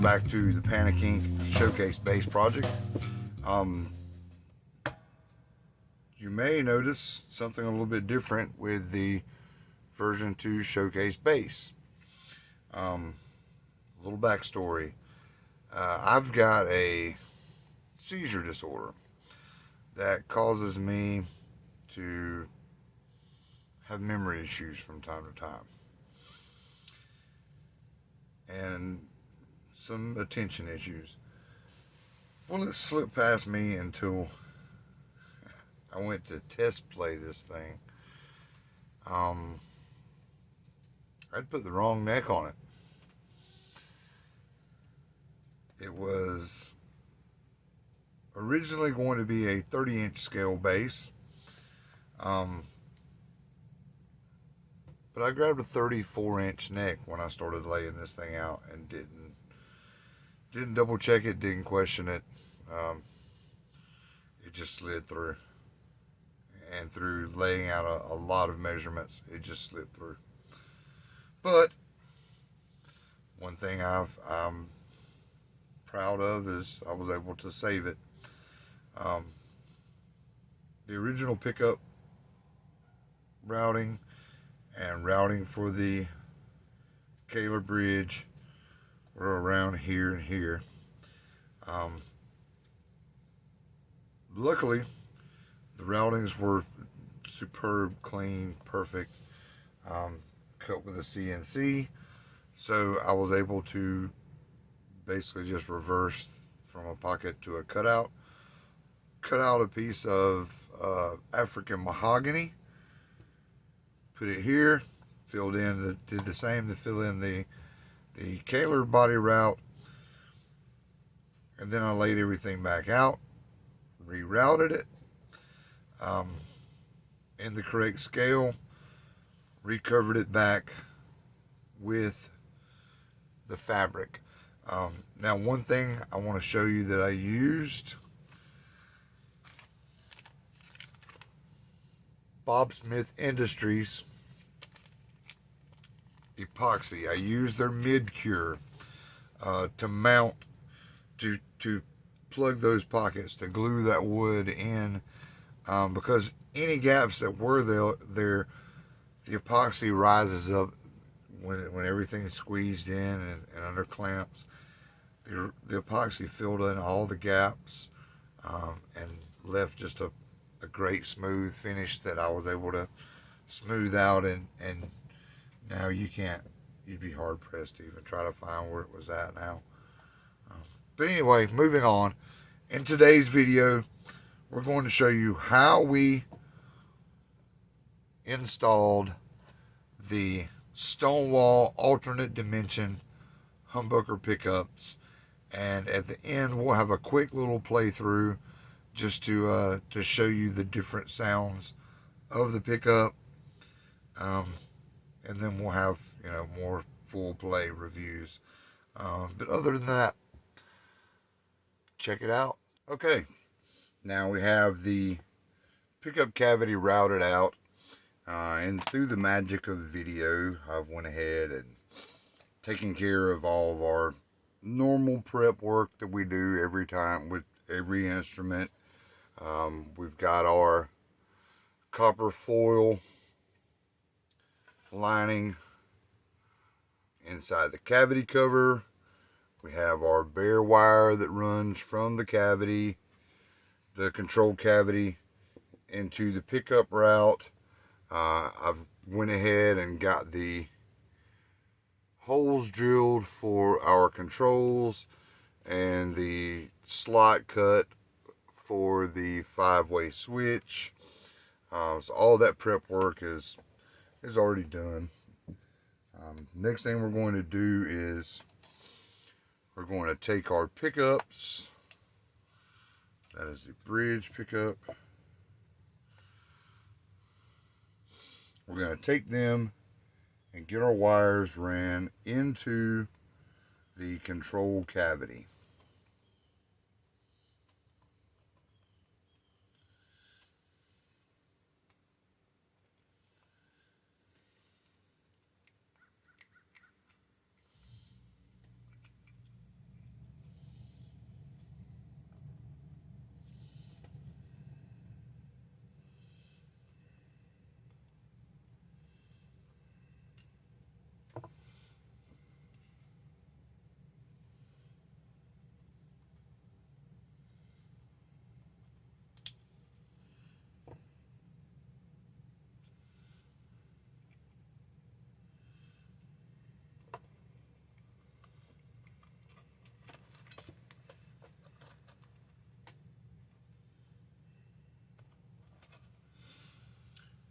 back to the Panic Inc. Showcase Bass project. You may notice something a little bit different with the version 2 Showcase Bass. A little backstory. I've got a seizure disorder that causes me to have memory issues from time to time, and some attention issues. Well, it slipped past me until I went to test play this thing. I'd put the wrong neck on it. It was originally going to be a 30-inch scale bass, but I grabbed a 34-inch neck when I started laying this thing out and didn't double check it, didn't question it. It just slid through, and through laying out a lot of measurements, it just slid through. But one thing I'm proud of is I was able to save it. The original pickup routing and routing for the Kaler bridge were around here and here. Luckily, the routings were superb, clean, perfect, cut with a CNC, so I was able to basically just reverse from a pocket to a cutout. Cut out a piece of African mahogany, put it here, filled in, did the same to fill in the Kaler body route, and then I laid everything back out, rerouted it in the correct scale, recovered it back with the fabric. Now, one thing I want to show you that I used, Bob Smith Industries epoxy. I used their mid-cure to mount, to plug those pockets, to glue that wood in, because any gaps that were there, the epoxy rises up when everything's squeezed in and under clamps. The epoxy filled in all the gaps and left just a great smooth finish that I was able to smooth out, and now you'd be hard pressed to even try to find where it was at now. But anyway, moving on. In today's video, we're going to show you how we installed the Stonewall alternate dimension humbucker pickups, and at the end we'll have a quick little playthrough just to show you the different sounds of the pickup, and then we'll have more full play reviews. But other than that, check it out. Okay, now we have the pickup cavity routed out, and through the magic of video, I went ahead and taken care of all of our normal prep work that we do every time with every instrument. We've got our copper foil lining inside the cavity cover. We have our bare wire that runs from the cavity, the control cavity, into the pickup route. I've went ahead and got the holes drilled for our controls and the slot cut for the 5-way switch. So all that prep work is already done. Next thing we're going to do is we're going to take our pickups. That is the bridge pickup. We're going to take them and get our wires ran into the control cavity.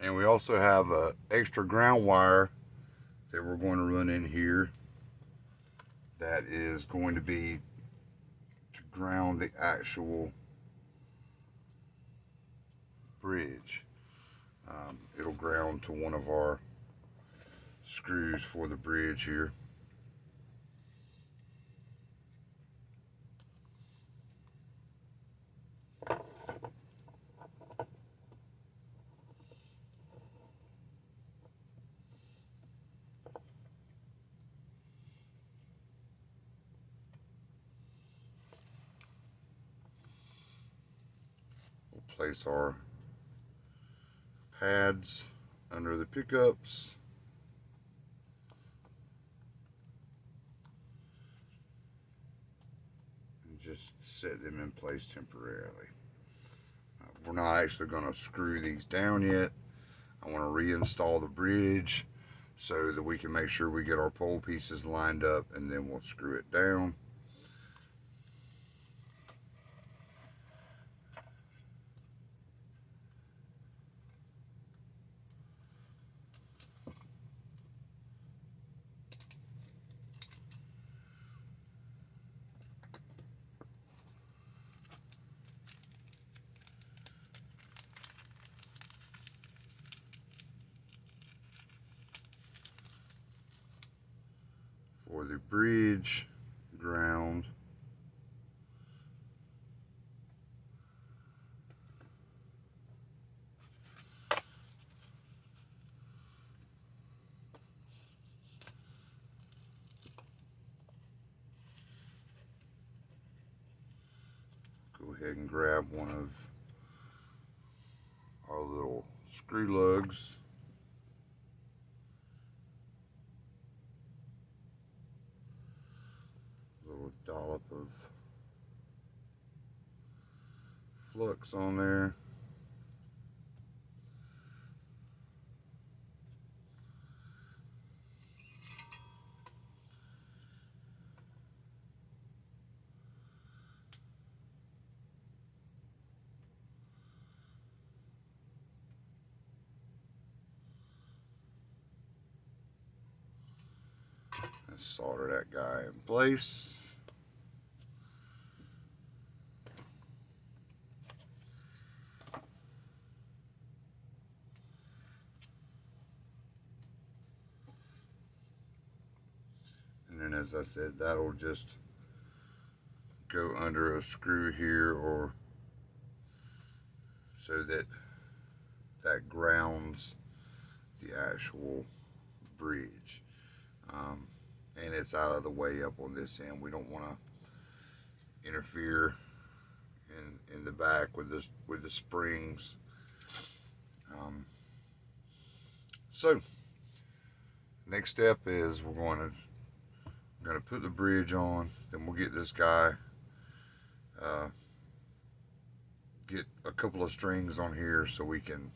And we also have a extra ground wire that we're going to run in here that is going to be to ground the actual bridge. It'll ground to one of our screws for the bridge here. We'll place our pads under the pickups. And just set them in place temporarily. We're not actually going to screw these down yet. I want to reinstall the bridge so that we can make sure we get our pole pieces lined up, and then we'll screw it down. For the bridge ground, go ahead and grab one of our little screw lugs. Little dollop of flux on there. Let's solder that guy in place. And then, as I said, that'll just go under a screw here, or so that that grounds the actual bridge. And it's out of the way up on this end. We don't want to interfere in the back with the springs. So next step is we're going to put the bridge on. Then we'll get this guy, get a couple of strings on here so we can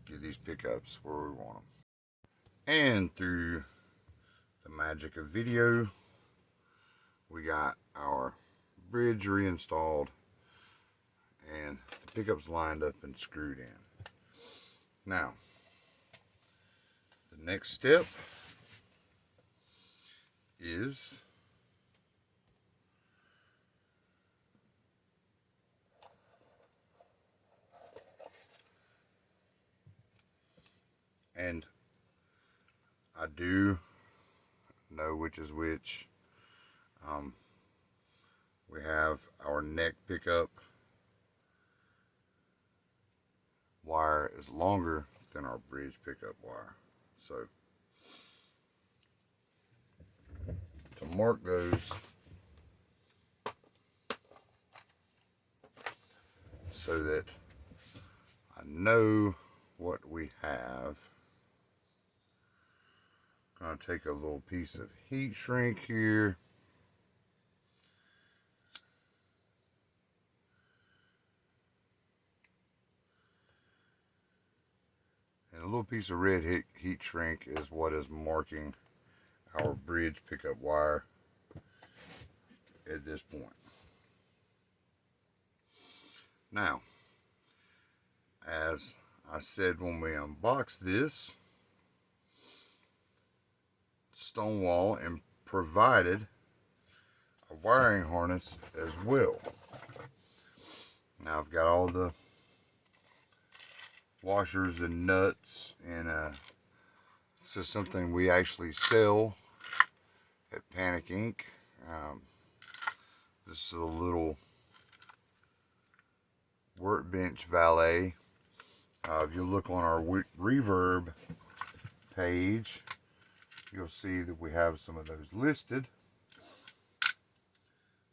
get these pickups where we want them. And through the magic of video, we got our bridge reinstalled and the pickups lined up and screwed in. Now, the next step is and I do know which is which. We have our neck pickup wire is longer than our bridge pickup wire. So to mark those, so that I know what we have, I'm going to take a little piece of heat shrink here. And a little piece of red heat shrink is what is marking our bridge pickup wire at this point. Now, as I said when we unboxed this, Stonewall and provided a wiring harness as well. Now I've got all the washers and nuts, and this is something we actually sell at Panic Inc. This is a little workbench valet. If you look on our Reverb page, you'll see that we have some of those listed.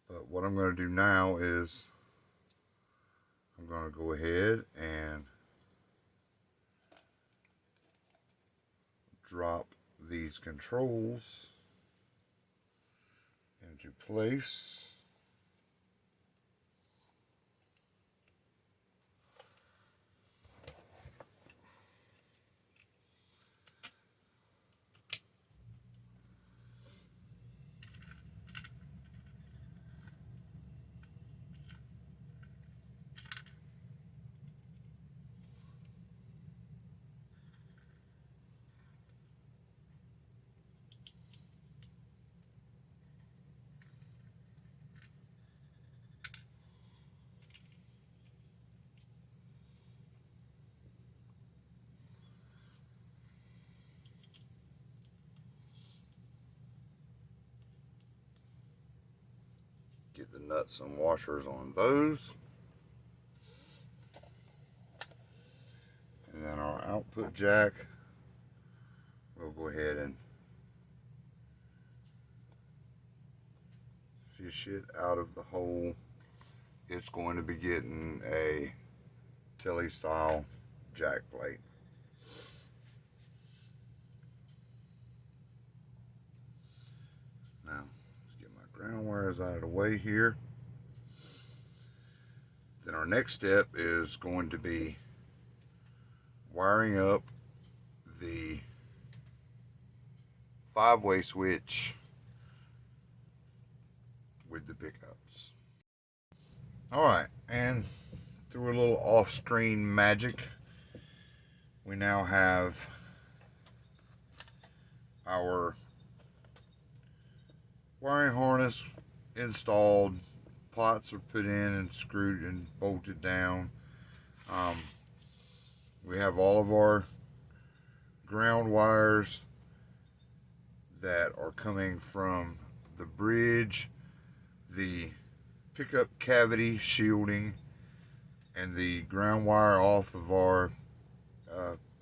But what I'm going to do now is I'm going to go ahead and drop these controls into place. Get the nuts and washers on those. And then our output jack, we'll go ahead and fish it out of the hole. It's going to be getting a telly style jack plate. Now, let's get my ground wires out of the way here. Then our next step is going to be wiring up the 5-way switch with the pickups. Alright, and through a little off-screen magic, we now have our wiring harness installed. Pots are put in and screwed and bolted down. We have all of our ground wires that are coming from the bridge, the pickup cavity shielding, and the ground wire off of our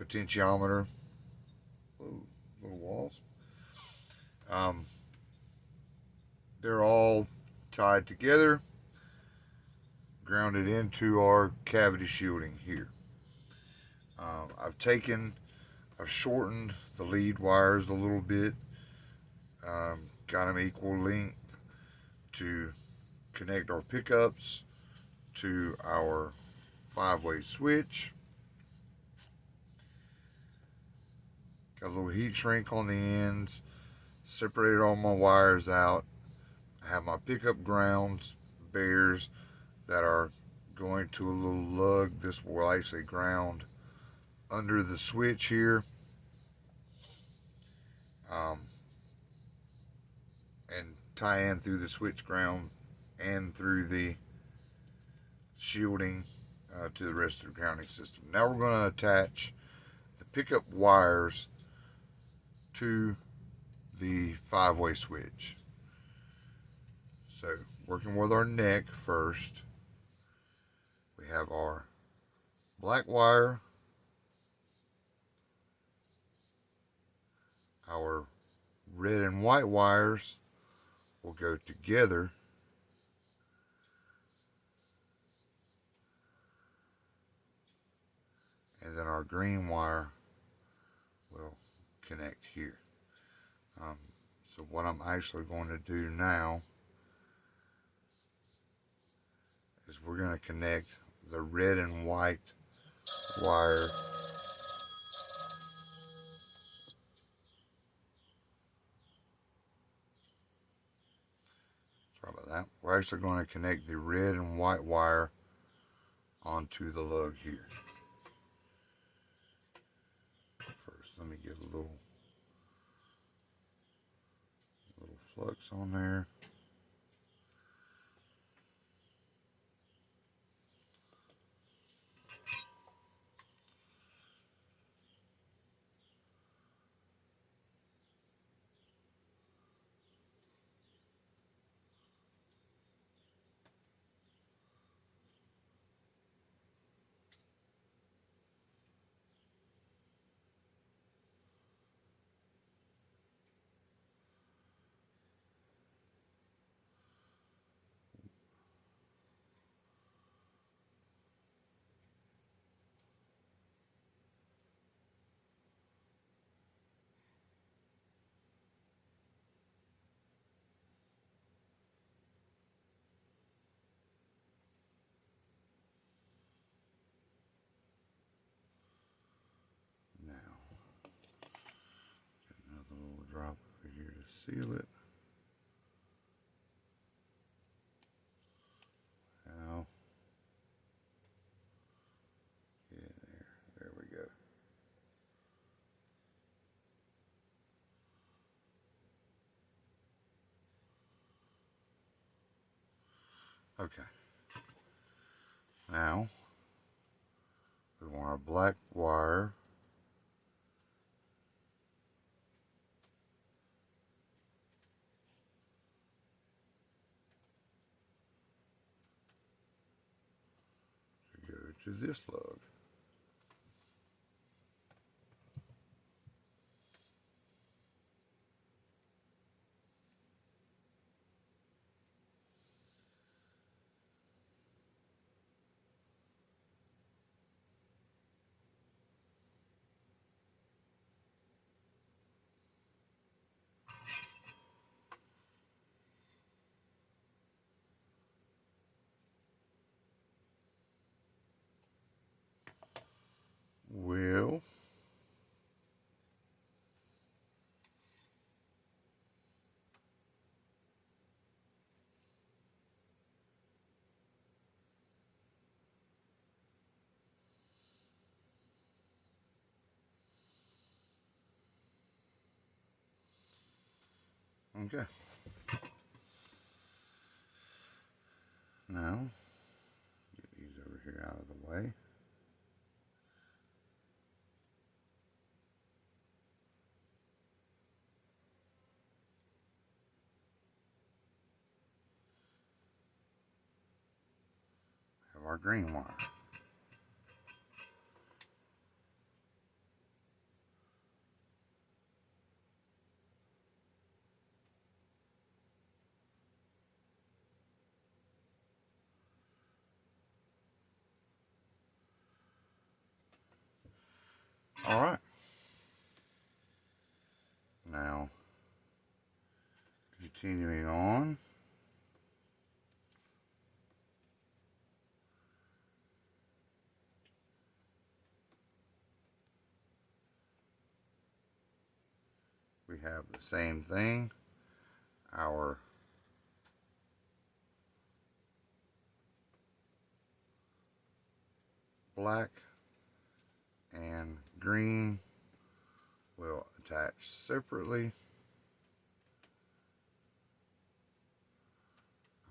potentiometer. Ooh, little walls. They're all tied together, grounded into our cavity shielding here. I've shortened the lead wires a little bit, got them equal length to connect our pickups to our 5-way switch. Got a little heat shrink on the ends, separated all my wires out. I have my pickup grounds bears that are going to a little lug. This will actually ground under the switch here, and tie in through the switch ground and through the shielding to the rest of the grounding system. Now we're going to attach the pickup wires to the 5-way switch. So, working with our neck first, we have our black wire, our red and white wires will go together, and then our green wire will connect here. So what I'm actually going to do now is we're going to connect the red and white wire sorry about that. We're actually going to connect the red and white wire onto the lug here. Let me get a little flux on there. Now, get another little drop over here to seal it. Now, yeah, there we go. Okay. Now, we want our black wire to go to this lug. Well, okay. Now, get these over here out of the way. Have our green wire. All right. Now, continuing on. We have the same thing. Our black and green will attach separately.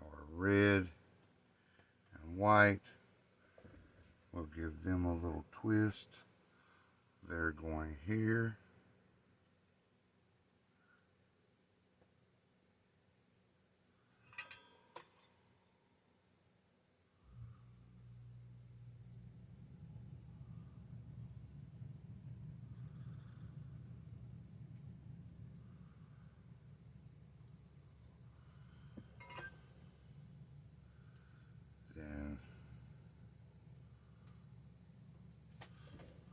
Our red and white will give them a little twist. They're going here. Then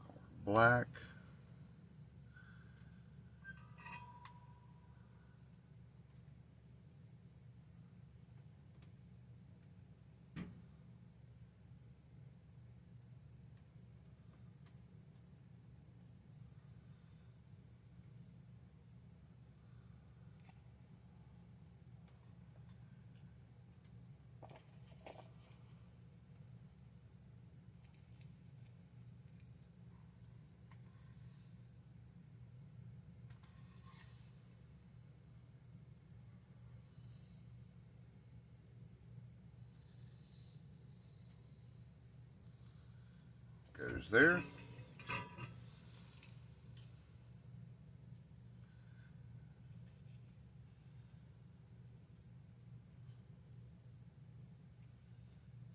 our black. Goes there.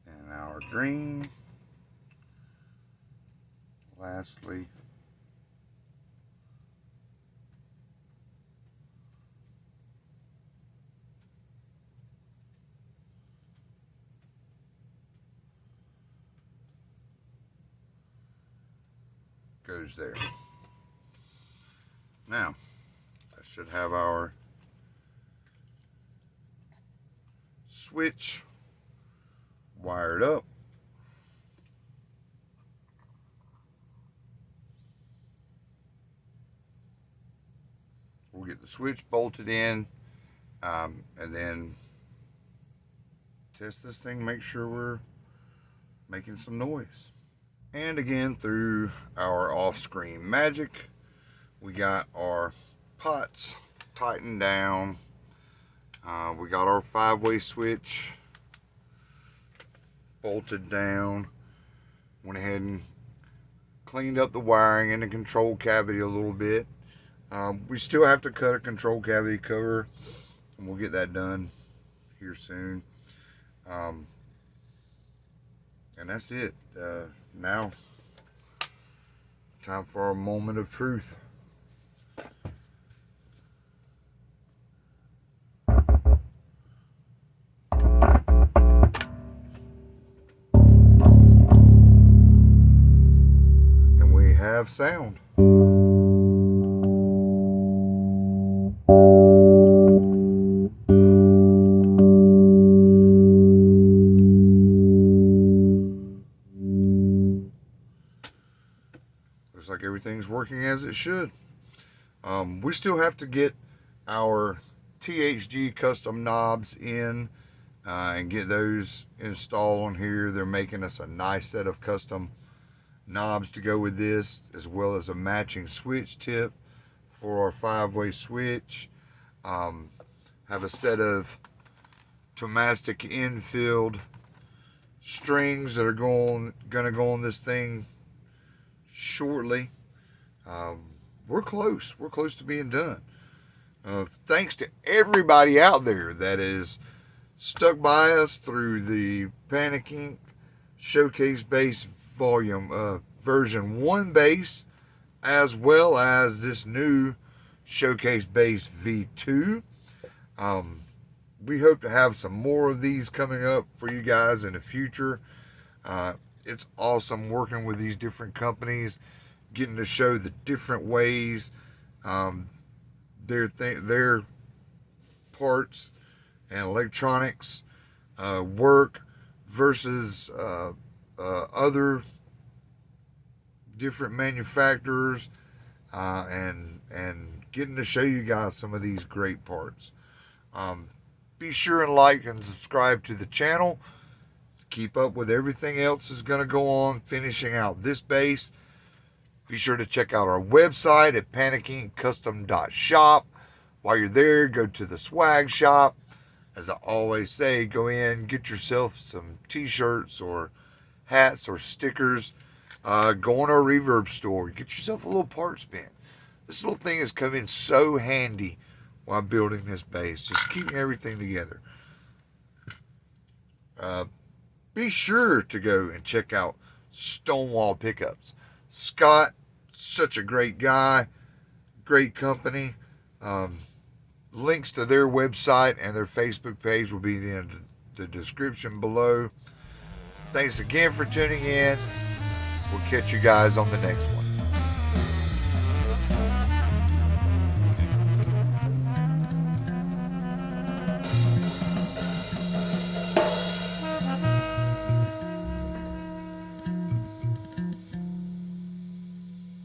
And our green. Lastly, goes there. Now, I should have our switch wired up. We'll get the switch bolted in, and then test this thing, make sure we're making some noise. And again, through our off-screen magic, we got our pots tightened down. We got our 5-way switch bolted down. Went ahead and cleaned up the wiring in the control cavity a little bit. We still have to cut a control cavity cover, and we'll get that done here soon. And that's it. Now, time for a moment of truth. And we have sound. Looks like everything's working as it should. We still have to get our THG custom knobs in and get those installed on here. They're making us a nice set of custom knobs to go with this, as well as a matching switch tip for our 5-way switch. Have a set of Tomastic infield strings that are gonna go on this thing shortly. We're close to being done. Thanks to everybody out there that is stuck by us through the Panic Inc. Showcase Bass version 1 bass, as well as this new Showcase Bass V2. We hope to have some more of these coming up for you guys in the future. It's awesome working with these different companies, getting to show the different ways their parts and electronics work versus other different manufacturers, and getting to show you guys some of these great parts. Be sure and like and subscribe to the channel. Keep up with everything else that's going to go on finishing out this bass. Be sure to check out our website at panikinkcustom.shop. While you're there, go to the swag shop. As I always say, go in, get yourself some t-shirts or hats or stickers. Go on our reverb store, get yourself a little parts bin. This little thing has come in so handy while building this bass, just keeping everything together. Be sure to go and check out Stonewall Pickups. Scott, such a great guy, great company. Links to their website and their Facebook page will be in the description below. Thanks again for tuning in. We'll catch you guys on the next one.